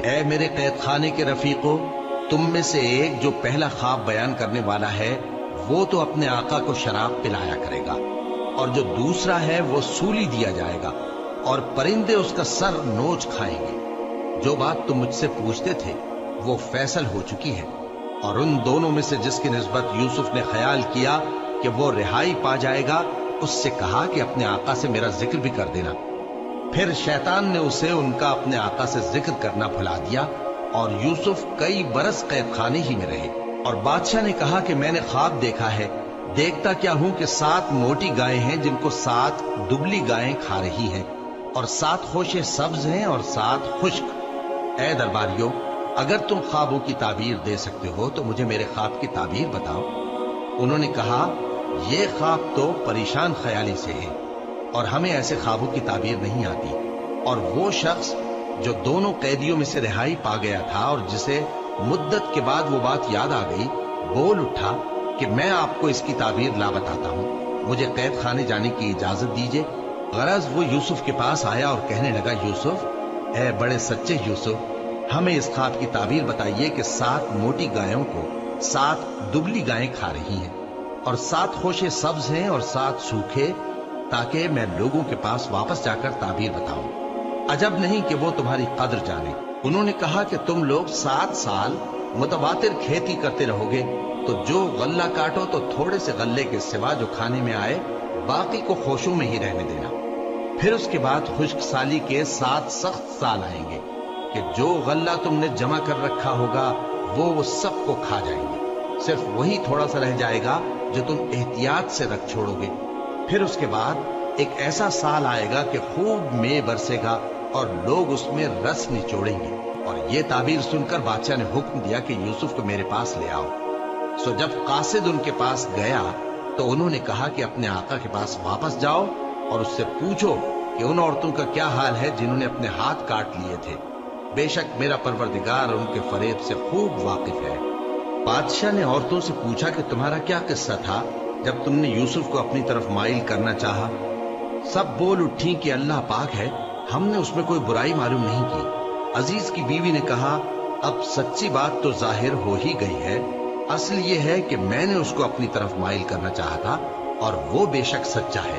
اے میرے قید خانے کے رفیقو، تم میں سے ایک جو پہلا خواب بیان کرنے والا ہے وہ تو اپنے آقا کو شراب پلایا کرے گا، اور جو دوسرا ہے وہ سولی دیا جائے گا اور پرندے اس کا سر نوچ کھائیں گے۔ جو بات تم مجھ سے پوچھتے تھے وہ فیصل ہو چکی ہے، اور ان دونوں میں سے جس کی نسبت یوسف نے خیال کیا کہ وہ رہائی پا جائے گا، اس سے کہا کہ اپنے آقا سے میرا ذکر بھی کر دینا۔ پھر شیطان نے اسے ان کا اپنے آقا سے ذکر کرنا بھلا دیا، اور یوسف کئی برس قید خانے ہی میں رہے۔ اور بادشاہ نے کہا کہ میں نے خواب دیکھا ہے، دیکھتا کیا ہوں کہ 7 موٹی گائیں ہیں جن کو 7 دبلی گائیں کھا رہی ہیں، اور 7 خوشے سبز ہیں اور 7 خشک۔ اے درباریو، اگر تم خوابوں کی تعبیر دے سکتے ہو تو مجھے میرے خواب کی تعبیر بتاؤ۔ انہوں نے کہا، یہ خواب تو پریشان خیالی سے ہے، اور ہمیں ایسے خوابوں کی تعبیر نہیں آتی۔ اور وہ شخص جو دونوں قیدیوں میں سے رہائی پا گیا تھا اور جسے مدت کے بعد وہ بات یاد آ گئی، بول اٹھا کہ میں آپ کو اس کی تعبیر لا بتاتا ہوں، مجھے قید خانے جانے کی اجازت دیجیے۔ غرض وہ یوسف کے پاس آیا اور کہنے لگا، یوسف، اے بڑے سچے یوسف، ہمیں اس خواب کی تعبیر بتائیے کہ 7 موٹی گایوں کو 7 دبلی گائیں کھا رہی ہیں، اور 7 خوشے سبز ہیں اور 7 سوکھے، تاکہ میں لوگوں کے پاس واپس جا کر تعبیر بتاؤں۔ عجب نہیں کہ وہ تمہاری قدر جانے۔ انہوں نے کہا کہ تم لوگ 7 سال متواتر کھیتی کرتے رہو گے، تو جو غلہ کاٹو تو تھوڑے سے غلے کے سوا جو کھانے میں آئے باقی کو خوشوں میں ہی رہنے دینا۔ پھر اس کے بعد خشک سالی کے 7 سخت سال آئیں گے کہ جو غلہ تم نے جمع کر رکھا ہوگا وہ سب کو کھا جائیں گے، صرف وہی تھوڑا سا رہ جائے گا جو تم احتیاط سے رکھ چھوڑو گے۔ پھر اس کے بعد ایک ایسا سال آئے گا کہ خوب مے برسے گا اور لوگ اس میں رس نچوڑیں گے۔ اور یہ تعبیر سن کر بادشاہ نے حکم دیا کہ یوسف کو میرے پاس لے آؤ۔ سو جب قاصد ان کے پاس گیا تو انہوں نے کہا کہ اپنے آقا کے پاس واپس جاؤ اور اس سے پوچھو کہ ان عورتوں کا کیا حال ہے جنہوں نے اپنے ہاتھ کاٹ لیے تھے، بے شک میرا پروردگار ان کے فریب سے خوب واقف ہے۔ بادشاہ نے عورتوں سے پوچھا کہ تمہارا کیا قصہ تھا جب تم نے یوسف کو اپنی طرف مائل کرنا چاہا؟ سب بول اٹھی کہ اللہ پاک ہے، ہم نے اس میں کوئی برائی معلوم نہیں کی۔ عزیز کی بیوی نے کہا، اب سچی بات تو ظاہر ہو ہی گئی ہے، اصل یہ ہے کہ میں نے اس کو اپنی طرف مائل کرنا چاہا تھا، اور وہ بے شک سچا ہے۔